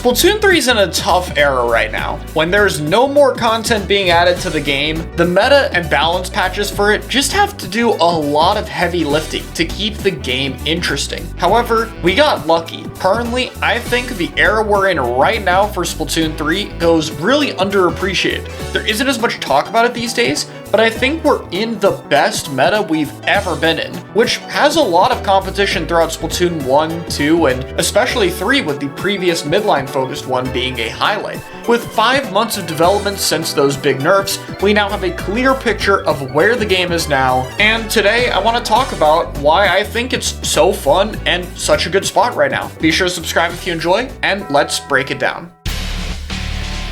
Splatoon 3 is in a tough era right now. When there's no more content being added to the game, the meta and balance patches for it just have to do a lot of heavy lifting to keep the game interesting. However, we got lucky. Currently, I think the era we're in right now for Splatoon 3 goes really underappreciated. There isn't as much talk about it these days, but I think we're in the best meta we've ever been in, which has a lot of competition throughout Splatoon 1, 2, and especially 3, with the previous midline focused one being a highlight. With 5 months of development since those big nerfs, we now have a clear picture of where the game is now, and today I want to talk about why I think it's so fun and such a good spot right now. Be sure to subscribe if you enjoy, and let's break it down.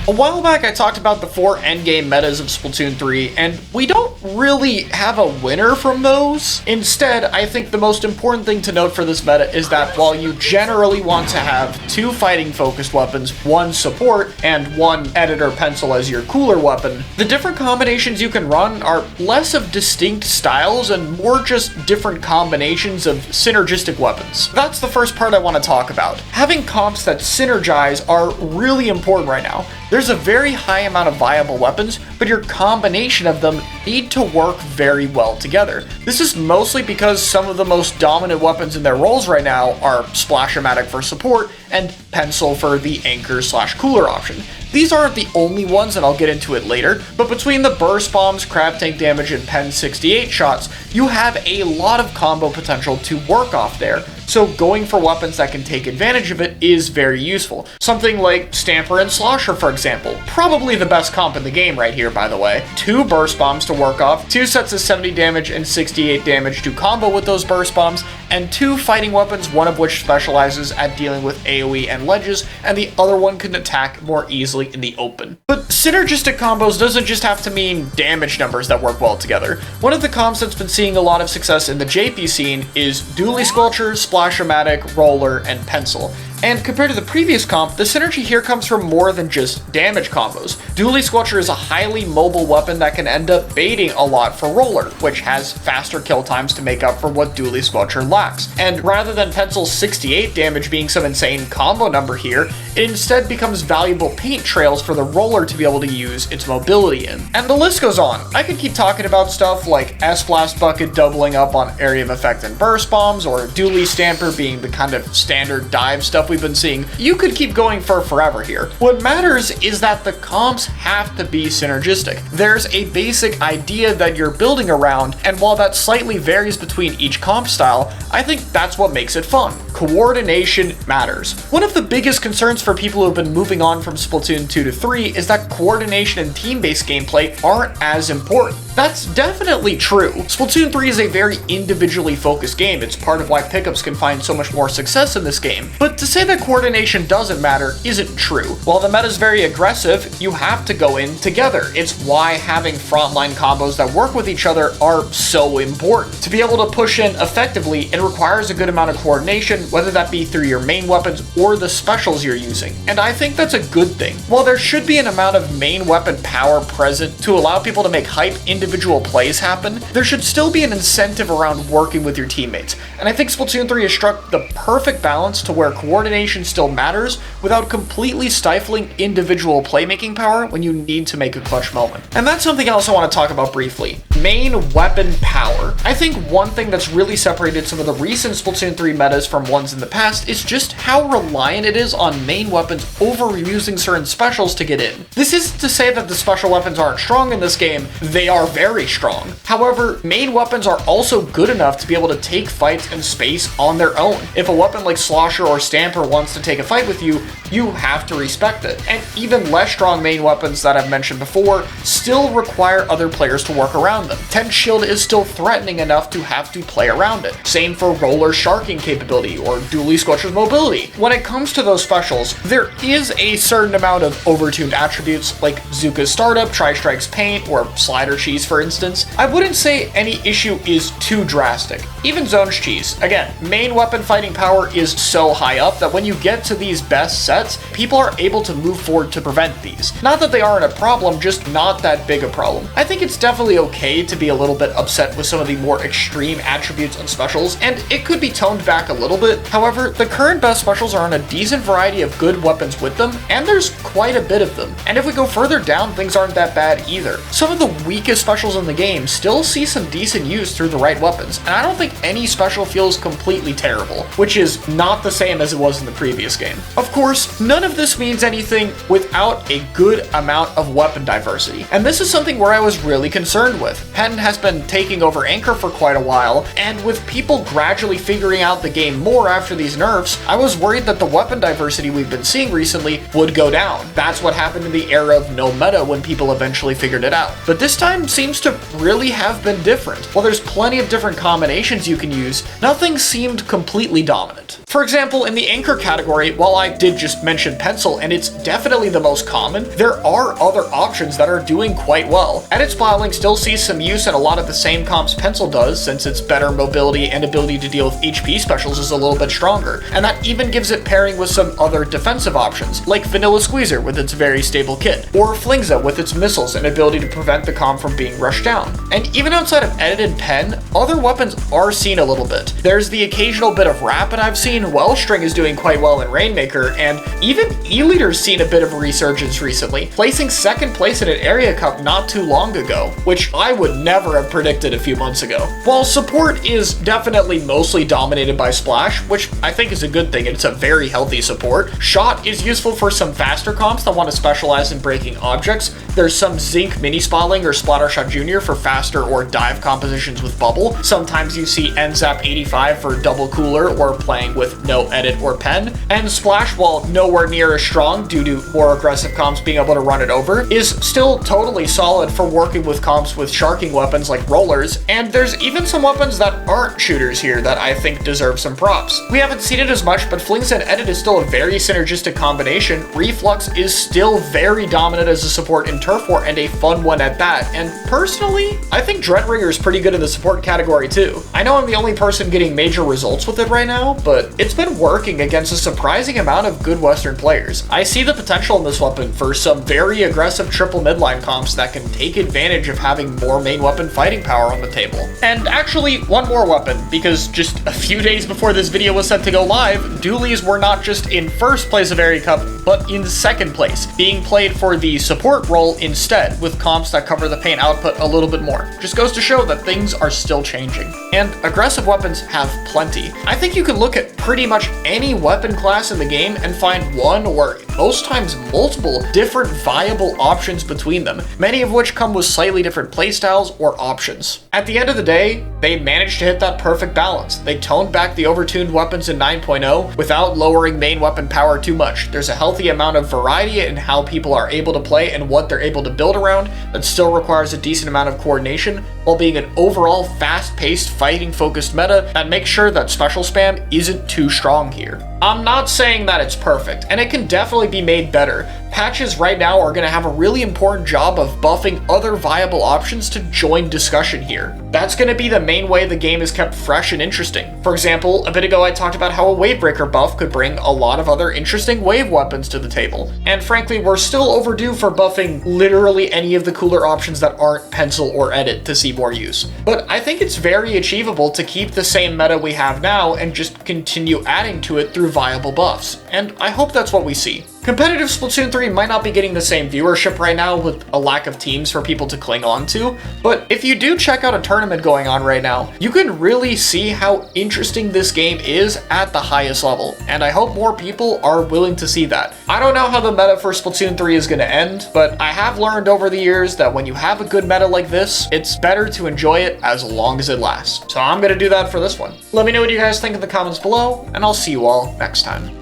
A while back I talked about the 4 endgame metas of Splatoon 3, and we don't really have a winner from those. Instead, I think the most important thing to note for this meta is that while you generally want to have 2 fighting focused weapons, 1 support, and 1 editor pencil as your cooler weapon, the different combinations you can run are less of distinct styles and more just different combinations of synergistic weapons. That's the first part I want to talk about. Having comps that synergize are really important right now. There's a very high amount of viable weapons, but your combination of them need to work very well together. This is mostly because some of the most dominant weapons in their roles right now are Splash-O-Matic for support and Pencil for the anchor/cooler option. These aren't the only ones, and I'll get into it later, but between the burst bombs, crab tank damage, and Pen 68 shots, you have a lot of combo potential to work off there. So going for weapons that can take advantage of it is very useful. Something like Stamper and Slosher, for example. Probably the best comp in the game right here, by the way. 2 burst bombs to work off, 2 sets of 70 damage and 68 damage to combo with those burst bombs, and 2 fighting weapons, one of which specializes at dealing with AoE and ledges, and the other one can attack more easily in the open. But synergistic combos doesn't just have to mean damage numbers that work well together. One of the comps that's been seeing a lot of success in the JP scene is Dually Squelcher, Splash-O-Matic, Roller, and Pencil. And compared to the previous comp, the synergy here comes from more than just damage combos. Dually Squelcher is a highly mobile weapon that can end up baiting a lot for Roller, which has faster kill times to make up for what Dually Squelcher lacks. And rather than Pencil's 68 damage being some insane combo number here, it instead becomes valuable paint trails for the Roller to be able to use its mobility in. And the list goes on. I could keep talking about stuff like S-Blast Bucket doubling up on area of effect and burst bombs, or Dually Stamper being the kind of standard dive stuff we've been seeing. You could keep going for forever here. What matters is that the comps have to be synergistic. There's a basic idea that you're building around, and while that slightly varies between each comp style, I think that's what makes it fun. Coordination matters. One of the biggest concerns for people who have been moving on from Splatoon 2 to 3 is that coordination and team-based gameplay aren't as important. That's definitely true. Splatoon 3 is a very individually focused game. It's part of why pickups can find so much more success in this game. But to say that coordination doesn't matter isn't true. While the meta is very aggressive, you have to go in together. It's why having frontline combos that work with each other are so important. To be able to push in effectively, it requires a good amount of coordination, whether that be through your main weapons or the specials you're using. And I think that's a good thing. While there should be an amount of main weapon power present to allow people to make hype individual plays happen, there should still be an incentive around working with your teammates. And I think Splatoon 3 has struck the perfect balance to where coordination still matters without completely stifling individual playmaking power when you need to make a clutch moment. And that's something else I want to talk about briefly. Main weapon power. I think one thing that's really separated some of the recent Splatoon 3 metas from ones in the past is just how reliant it is on main weapons over using certain specials to get in. This isn't to say that the special weapons aren't strong in this game, they are very strong. However, main weapons are also good enough to be able to take fights in space on their own. If a weapon like Slosher or Stamper wants to take a fight with you, you have to respect it. And even less strong main weapons that I've mentioned before still require other players to work around them. Tent Shield is still threatening enough to have to play around it. Same for Roller's sharking capability or Dually Squelcher's mobility. When it comes to those specials, there is a certain amount of overtuned attributes like Zuka's Startup, Tri-Strike's Paint, or Slider Cheese cheese, for instance, I wouldn't say any issue is too drastic. Even zones cheese. Again, main weapon fighting power is so high up that when you get to these best sets, people are able to move forward to prevent these. Not that they aren't a problem, just not that big a problem. I think it's definitely okay to be a little bit upset with some of the more extreme attributes and specials, and it could be toned back a little bit. However, the current best specials are on a decent variety of good weapons with them, and there's quite a bit of them. And if we go further down, things aren't that bad either. Some of the weakest specials in the game still see some decent use through the right weapons, and I don't think any special feels completely terrible, which is not the same as it was in the previous game. Of course, none of this means anything without a good amount of weapon diversity, and this is something where I was really concerned with. Penn has been taking over Anchor for quite a while, and with people gradually figuring out the game more after these nerfs, I was worried that the weapon diversity we've been seeing recently would go down. That's what happened in the era of no meta when people eventually figured it out. But this time seems to really have been different. While there's plenty of different combinations you can use, nothing seemed completely dominant. For example, in the Anchor category, while I did just mention Pencil, and it's definitely the most common, there are other options that are doing quite well. Edit Smiling still sees some use in a lot of the same comps Pencil does, since its better mobility and ability to deal with HP specials is a little bit stronger, and that even gives it pairing with some other defensive options, like Vanilla Squeezer with its very stable kit, or Flingza with its missiles and ability to prevent the comp from being rushed down. And even outside of Edit and Pen, other weapons are seen a little bit. There's the occasional bit of Rapid I've seen, Wellstring is doing quite well in Rainmaker, and even E-Leader's seen a bit of a resurgence recently, placing second place in an area cup not too long ago, which I would never have predicted a few months ago. While support is definitely mostly dominated by Splash, which I think is a good thing, it's a very healthy support. Shot is useful for some faster comps that want to specialize in breaking objects. There's some Zinc Mini Spalling or Splattershot Jr. for faster or dive compositions with Bubble. Sometimes you see NZAP 85 for double cooler or playing with no edit or pen. And Splash, while nowhere near as strong due to more aggressive comps being able to run it over, is still totally solid for working with comps with sharking weapons like rollers. And there's even some weapons that aren't shooters here that I think deserve some props. We haven't seen it as much, but Flings and Edit is still a very synergistic combination. Reflux is still very dominant as a support in Turf War, and a fun one at that. And personally, I think Dreadringer is pretty good in the support category too. I know I'm the only person getting major results with it right now, but it's been working against a surprising amount of good Western players. I see the potential in this weapon for some very aggressive triple midline comps that can take advantage of having more main weapon fighting power on the table. And actually, one more weapon, because just a few days before this video was set to go live, dualies were not just in first place of Area Cup, but in second place, being played for the support role instead, with comps that cover the paint output a little bit more. Just goes to show that things are still changing. And aggressive weapons have plenty. I think you can look at pretty much any weapon class in the game and find one or most times multiple different viable options between them, many of which come with slightly different playstyles or options. At the end of the day, they managed to hit that perfect balance. They toned back the overtuned weapons in 9.0 without lowering main weapon power too much. There's a healthy amount of variety in how people are able to play and what they're able to build around that still requires a decent amount of coordination, while being an overall fast-paced, fighting-focused meta that makes sure that special spam isn't too strong here. I'm not saying that it's perfect, and it can definitely be made better. Patches right now are going to have a really important job of buffing other viable options to join discussion here. That's going to be the main way the game is kept fresh and interesting. For example, a bit ago I talked about how a Wavebreaker buff could bring a lot of other interesting wave weapons to the table. And frankly, we're still overdue for buffing literally any of the cooler options that aren't Pencil or Edit to see more use. But I think it's very achievable to keep the same meta we have now and just continue adding to it through viable buffs. And I hope that's what we see. Competitive Splatoon 3 might not be getting the same viewership right now with a lack of teams for people to cling on to, but if you do check out a tournament going on right now, you can really see how interesting this game is at the highest level, and I hope more people are willing to see that. I don't know how the meta for Splatoon 3 is going to end, but I have learned over the years that when you have a good meta like this, it's better to enjoy it as long as it lasts. So I'm going to do that for this one. Let me know what you guys think in the comments below, and I'll see you all next time.